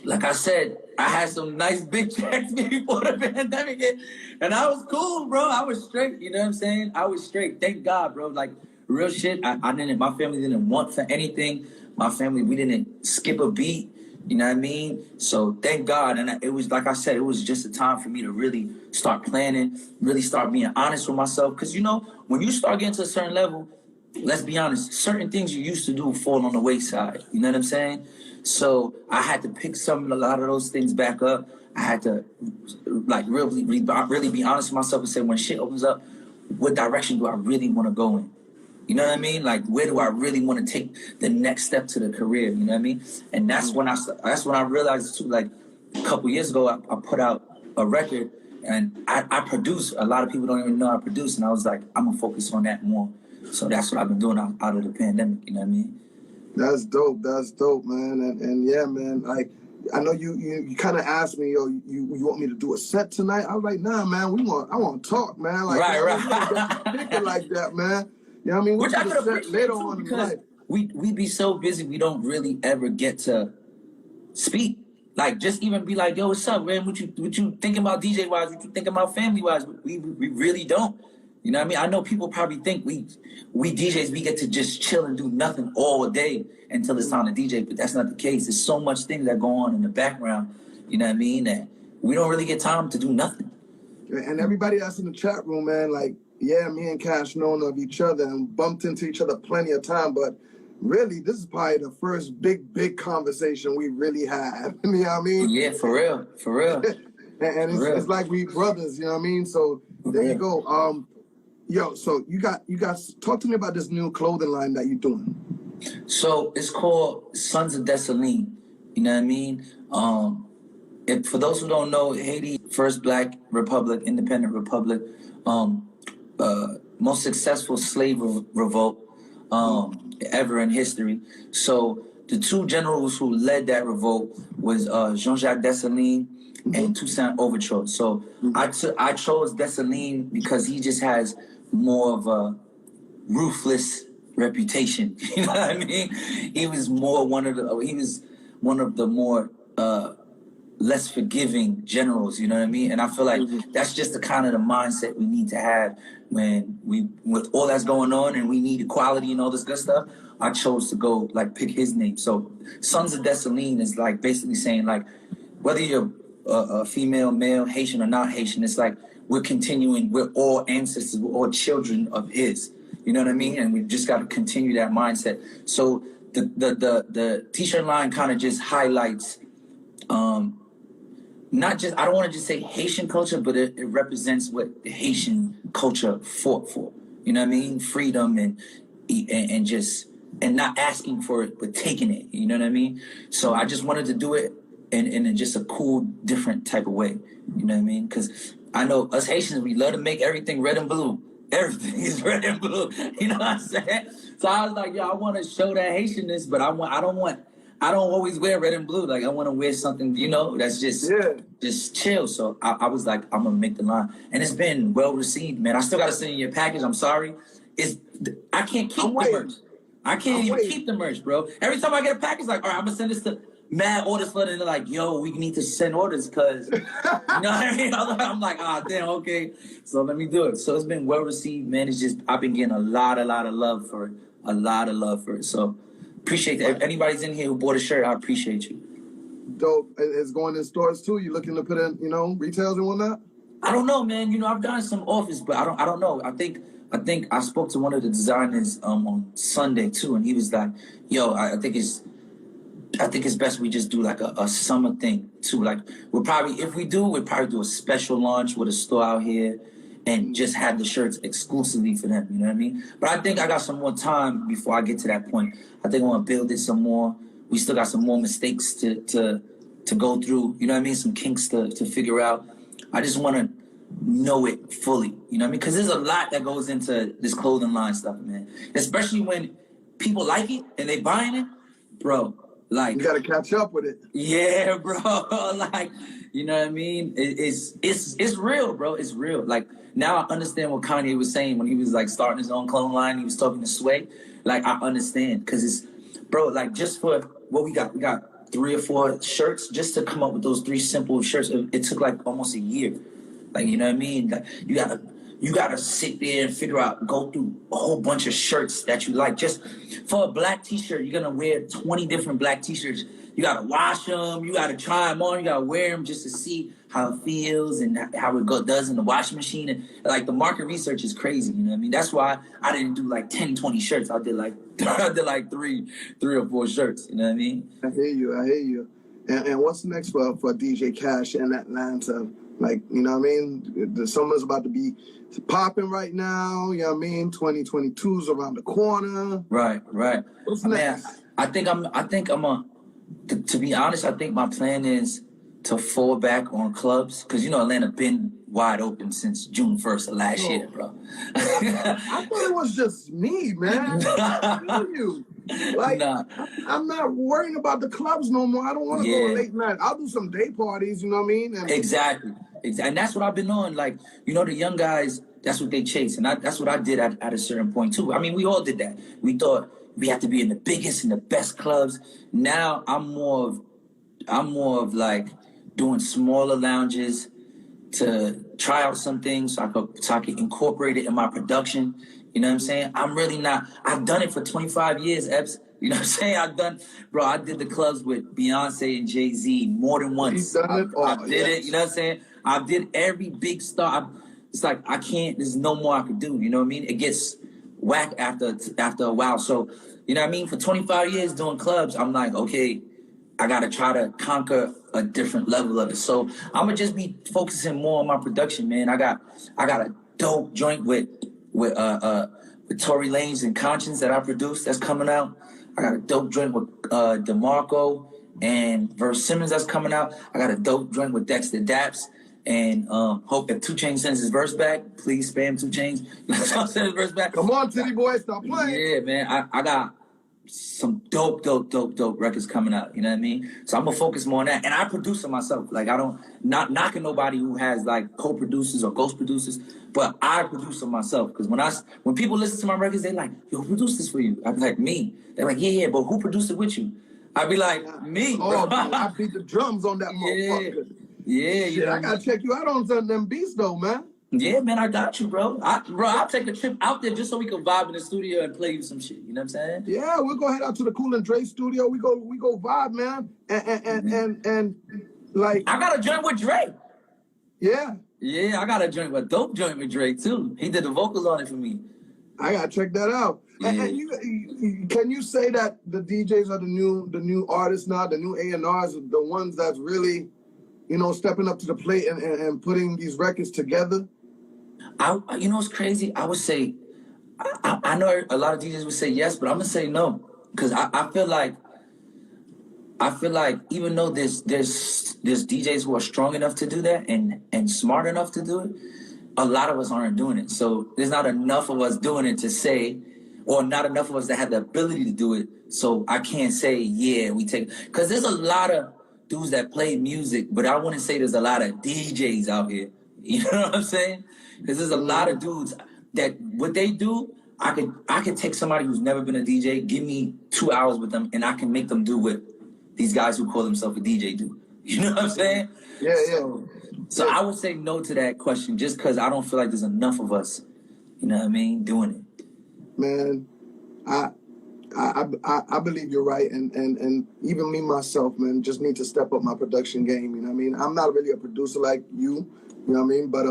like I said, I had some nice big checks before the pandemic hit, and I was cool, bro. I was straight, you know what I'm saying? I was straight. Thank God, bro. Like, real shit, my family didn't want for anything. My family, we didn't skip a beat, you know what I mean? So thank God. And it was, like I said, it was just a time for me to really start planning, really start being honest with myself. Because, you know, when you start getting to a certain level, let's be honest, certain things you used to do fall on the wayside. You know what I'm saying? So I had to pick a lot of those things back up. I had to like really be honest with myself and say, when shit opens up, what direction do I really want to go in? You know what I mean? Like, where do I really want to take the next step to the career? You know what I mean? And that's when I realized too. Like a couple years ago, I put out a record and I produce. A lot of people don't even know I produce, and I was like, I'm gonna focus on that more. So that's what I've been doing out of the pandemic. You know what I mean? That's dope. That's dope, man. And yeah, man. Like, I know you kind of asked me, yo, you want me to do a set tonight? I was like, nah, man. I want to talk, man. Like, right. Thinking like that, man. You know what I mean? Which I could appreciate later on because we be so busy, we don't really ever get to speak. Like, just even be like, yo, what's up, man? What you thinking about DJ wise? What you thinking about family wise? We really don't. You know what I mean? I know people probably think we DJs, we get to just chill and do nothing all day until it's time to DJ, but that's not the case. There's so much things that go on in the background, you know what I mean, that we don't really get time to do nothing. And everybody that's in the chat room, man, like, yeah, me and Kash known of each other and bumped into each other plenty of time, but really, this is probably the first big conversation we really had. You know what I mean? Yeah, for real. And it's like we brothers, you know what I mean? So there you go. Yo, so you guys talk to me about this new clothing line that you're doing. So it's called Sons of Dessalines. You know what I mean? For those who don't know, Haiti, first Black republic, independent republic. most successful slave revolt ever in history. So the two generals who led that revolt was Jean-Jacques Dessalines and Toussaint Louverture. So I chose Dessalines because he just has more of a ruthless reputation. You know what I mean? He was one of the more less forgiving generals, you know what I mean? And I feel like that's just the kind of the mindset we need to have when with all that's going on and we need equality and all this good stuff. I chose to go like pick his name. So Sons of Dessalines is like basically saying like, whether you're a female, male, Haitian or not Haitian, it's like we're continuing, we're all ancestors, we're all children of his. You know what I mean? And we just got to continue that mindset. So the t-shirt line kind of just highlights not just, I don't want to just say Haitian culture, but it represents what the Haitian culture fought for. You know what I mean? Freedom and not asking for it, but taking it. You know what I mean? So I just wanted to do it in just a cool, different type of way. You know what I mean? Because I know us Haitians, we love to make everything red and blue. Everything is red and blue. You know what I'm saying? So I was like, yo, I want to show that Haitianness, but I don't always wear red and blue. Like I want to wear something, you know, that's just chill. So I was like, I'm gonna make the line, and it's been well received, man. I still gotta send you your package. I'm sorry. I can't keep the merch. I can't even keep the merch, bro. Every time I get a package, like, all right, I'm gonna send this to mad orders for it, and they're like, yo, we need to send orders because, you know what I mean? I'm like, damn, okay. So let me do it. So it's been well received, man. It's just, I've been getting a lot of love for it. So appreciate that. If anybody's in here who bought a shirt, I appreciate you. Dope. It's going in stores too. You looking to put in, you know, retails and whatnot? I don't know, man. You know, I've done some offers, but I don't know. I think I spoke to one of the designers on Sunday too, and he was like, yo, I think it's best we just do like a summer thing too. Like we'll probably do a special launch with a store out here and just have the shirts exclusively for them, you know what I mean? But I think I got some more time before I get to that point. I think I want to build it some more. We still got some more mistakes to go through, you know what I mean? Some kinks to figure out. I just want to know it fully, you know what I mean? Because there's a lot that goes into this clothing line stuff, man. Especially when people like it and they buying it, bro. Like you got to catch up with it. Yeah, bro. Like, you know what I mean? It's real, bro. It's real. Like now I understand what Kanye was saying when he was like starting his own clone line. He was talking to Sway. Like I understand because it's, bro. Like just for what we got 3 or 4 shirts just to come up with those 3 simple shirts. It took like almost a year. Like you know what I mean? Like you gotta sit there and go through a whole bunch of shirts that you like. Just for a black t-shirt, you're gonna wear 20 different black t-shirts. You gotta wash them, you gotta try them on, you gotta wear them just to see how it feels and how it does in the washing machine. And like the market research is crazy, you know what I mean? That's why I didn't do like 10, 20 shirts. I did like 3 or 4 shirts, you know what I mean? I hear you. And what's next for DJ Kash in Atlanta? Like, you know what I mean? The summer's about to be popping right now. You know what I mean? 2022 is around the corner. Right. What's next? Man, to be honest, I think my plan is to fall back on clubs. Because, you know, Atlanta been wide open since June 1st of last year, bro. I thought it was just me, man. I know you. Like, nah. I'm not worrying about the clubs no more. I don't want to go late night. I'll do some day parties, you know what I mean? Exactly. And that's what I've been on. Like, you know, the young guys, that's what they chase. And that's what I did at a certain point, too. I mean, we all did that. We thought we had to be in the biggest and the best clubs. Now I'm more of like doing smaller lounges to try out some things so I could incorporate it in my production. You know what I'm saying? I've done it for 25 years, Epps. You know what I'm saying? I did the clubs with Beyonce and Jay-Z more than once. I did it, you know what I'm saying? I did every big star. It's like, there's no more I could do, you know what I mean? It gets whack after a while. So, you know what I mean? For 25 years doing clubs, I'm like, okay, I got to try to conquer a different level of it. So I'm going to just be focusing more on my production, man. I got a dope joint with Tory Lanez and Conscience that I produced that's coming out. I got a dope joint with DeMarco and Verse Simmons that's coming out. I got a dope joint with Dexter Daps And hope if 2 Chainz sends his verse back, please spam 2 Chainz. Send his verse back. Come on, Titty Boy, stop playing. Yeah, man. I got some dope records coming out. You know what I mean? So I'm gonna focus more on that. And I produce them myself. Like I don't not knocking nobody who has like co-producers or ghost producers, but I produce them myself. Because when people listen to my records, they like, yo, who produced this for you? I'm like, me. They're like, yeah, but who produced it with you? I'd be like, me. Oh, man, I beat the drums on that motherfucker. Yeah, Shit, I gotta check you out on some of them beats though, man. Yeah, man, I got you, bro. I'll take a trip out there just so we can vibe in the studio and play you some shit. You know what I'm saying? Yeah, we'll go head out to the Cool and Dre studio. We go vibe, man. And like I got a joint with Dre. Yeah. Yeah, I got a dope joint with Dre too. He did the vocals on it for me. I gotta check that out. Yeah. And can you say that the DJs are the new artists now, the new A&Rs, the ones that's really, stepping up to the plate and putting these records together? You know what's crazy? I would say, I know a lot of DJs would say yes, but I'm gonna say no, because I feel like even though there's DJs who are strong enough to do that and smart enough to do it, a lot of us aren't doing it. So there's not enough of us doing it to say, or not enough of us that have the ability to do it. So I can't say, yeah, we take, because there's a lot of dudes that play music, but I wouldn't say there's a lot of DJs out here. You know what I'm saying? Because there's a lot of dudes that what they do, I could take somebody who's never been a DJ, give me 2 hours with them, and I can make them do what these guys who call themselves a DJ do. You know what I'm saying? Yeah, So I would say no to that question just because I don't feel like there's enough of us, you know what I mean, doing it. Man, I believe you're right, and even me myself, man, just need to step up my production game. You know what I mean? I'm not really a producer like you. You know what I mean? But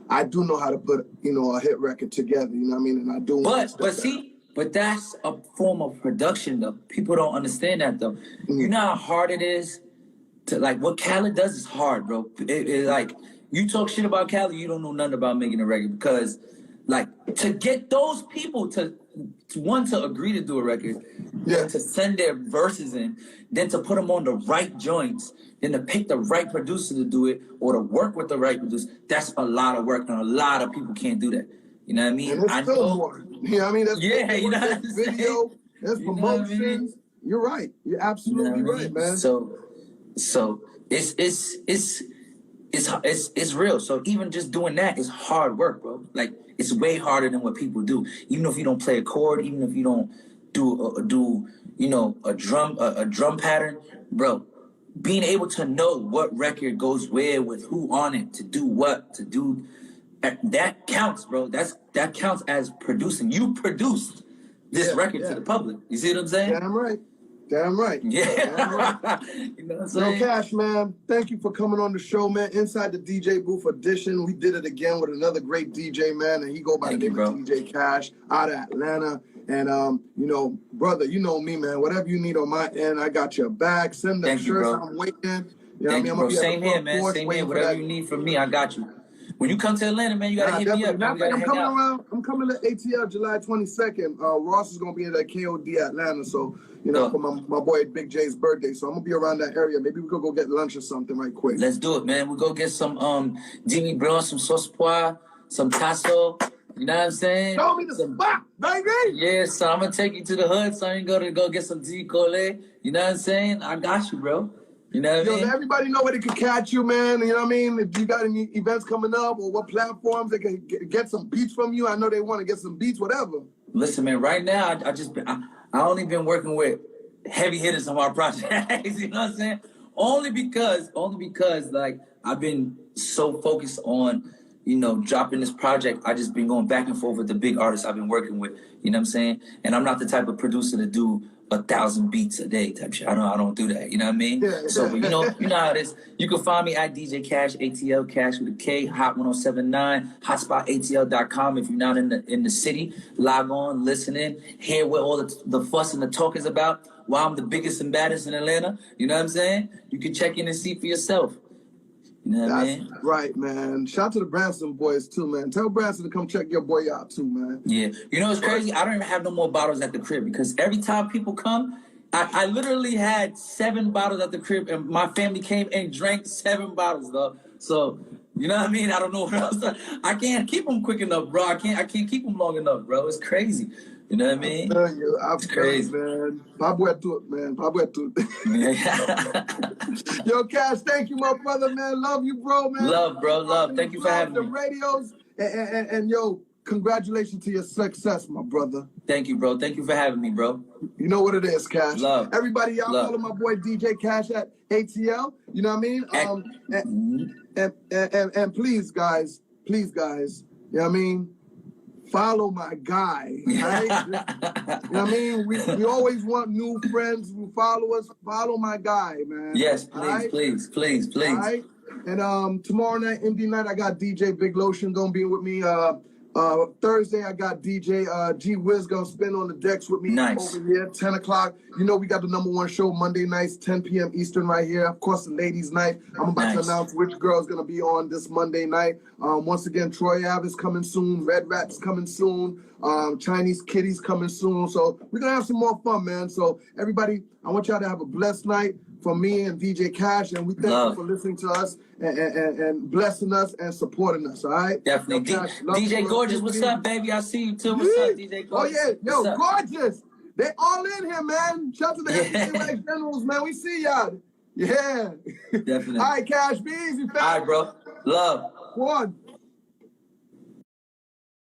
I do know how to put, a hit record together. You know what I mean? And I do. But that's a form of production, though. People don't understand that, though. Mm-hmm. You know how hard it is to, like, what Khaled does is hard, bro. Like, you talk shit about Khaled, you don't know nothing about making a record, because, like, to get those people to agree to do a record, to send their verses in, then to put them on the right joints, then to pick the right producer to do it, or to work with the right producer, that's a lot of work, and a lot of people can't do that. You know what I mean? And it's still more. You know what I mean? That's there's video, there's promotions. You know what I mean? You're right. You're absolutely right, man. So it's real. So even just doing that is hard work, bro. Like, it's way harder than what people do. Even if you don't play a chord, even if you don't do a drum pattern, bro. Being able to know what record goes where with who on it, to do what, to do, that counts, bro. That counts as producing. You produced this record to the public. You see what I'm saying? Damn right. Damn right. Yeah. Damn right. You know what I'm saying? Kash, man, thank you for coming on the show, man. Inside the DJ Booth edition, we did it again with another great DJ, man, and he go by the name of DJ Kash out of Atlanta. And, brother, you know me, man. Whatever you need on my end, I got your back. Send the shirts. I'm waiting. You know what I mean? Bro. Same here, man. Same here. Whatever you need from me, I got you. When you come to Atlanta, man, you got to hit me up. I'm coming to ATL July 22nd. Ross is going to be at KOD Atlanta. So, for my boy Big J's birthday. So I'm going to be around that area. Maybe we could go get lunch or something right quick. Let's do it, man. We'll go get some Jimmy Brown, some sauce pois, some tasso. You know what I'm saying? Show me the spot, baby. Yeah, so I'm going to take you to the hood, so I'm going to go get some D. Cole. You know what I'm saying? I got you, bro. You know what I mean? Everybody know where they can catch you, man. You know what I mean? If you got any events coming up or what platforms they can get some beats from you. I know they want to get some beats, whatever. Listen, man, right now, I only been working with heavy hitters on my projects. You know what I'm saying? Only because, like, I've been so focused on, dropping this project. I just been going back and forth with the big artists I've been working with. You know what I'm saying? And I'm not the type of producer to do 1,000 beats a day type shit. I don't do that. You know what I mean? Yeah. So, you know how it is. You can find me at DJ Kash, ATL Kash with a K, Hot 1079, hotspotatl.com. If you're not in the city, log on, listen in, hear what all the fuss and the talk is about. Why I'm the biggest and baddest in Atlanta. You know what I'm saying? You can check in and see for yourself. You know what I mean? Right, man. Shout out to the Branson boys, too, man. Tell Branson to come check your boy out, too, man. Yeah. You know what's crazy? I don't even have no more bottles at the crib, because every time people come, I literally had 7 bottles at the crib, and my family came and drank 7 bottles, though. So You know what I mean? I don't know what else. I can't keep them quick enough, bro. I can't keep them long enough, bro. It's crazy. You know what I mean? It's crazy, man. Pablo to it, man. Pablo to it. Yo, Kash, thank you, my brother, man. Love you, bro, man. Love, bro. Love. Thank you for having me. The radios and yo, congratulations to your success, my brother. Thank you, bro. Thank you for having me, bro. You know what it is, Kash. Love. Everybody, y'all Love. follow my boy DJ Kash at ATL. You know what I mean? And please, guys, you know what I mean? Follow my guy, right? You know what I mean? We always want new friends who follow us. Follow my guy, man. Yes, please, right? please. All right? And tomorrow night, Indie night, I got DJ Big Lotion gonna be with me. Thursday, I got DJ G Wiz gonna spin on the decks with me over here, 10 o'clock. You know, we got the #1 show Monday nights, 10 p.m. Eastern right here. Of course, the ladies' night. I'm about to announce which girl's gonna be on this Monday night. Once again, Troy Ave is coming soon. Red Rat's coming soon. Chinese Kitty's coming soon. So we're gonna have some more fun, man. So everybody, I want y'all to have a blessed night from me and DJ Kash, and we thank you for listening to us and blessing us and supporting us, all right? Definitely. Yo, Kash, DJ Gorgeous, what's up, baby? I see you too. What's up, DJ Gorgeous? Oh, yeah. Yo, Gorgeous. They all in here, man. Shout out to the FBA Generals, man. We see y'all. Yeah. Definitely. All right, Kash, be easy, fam. All right, bro. Love. One.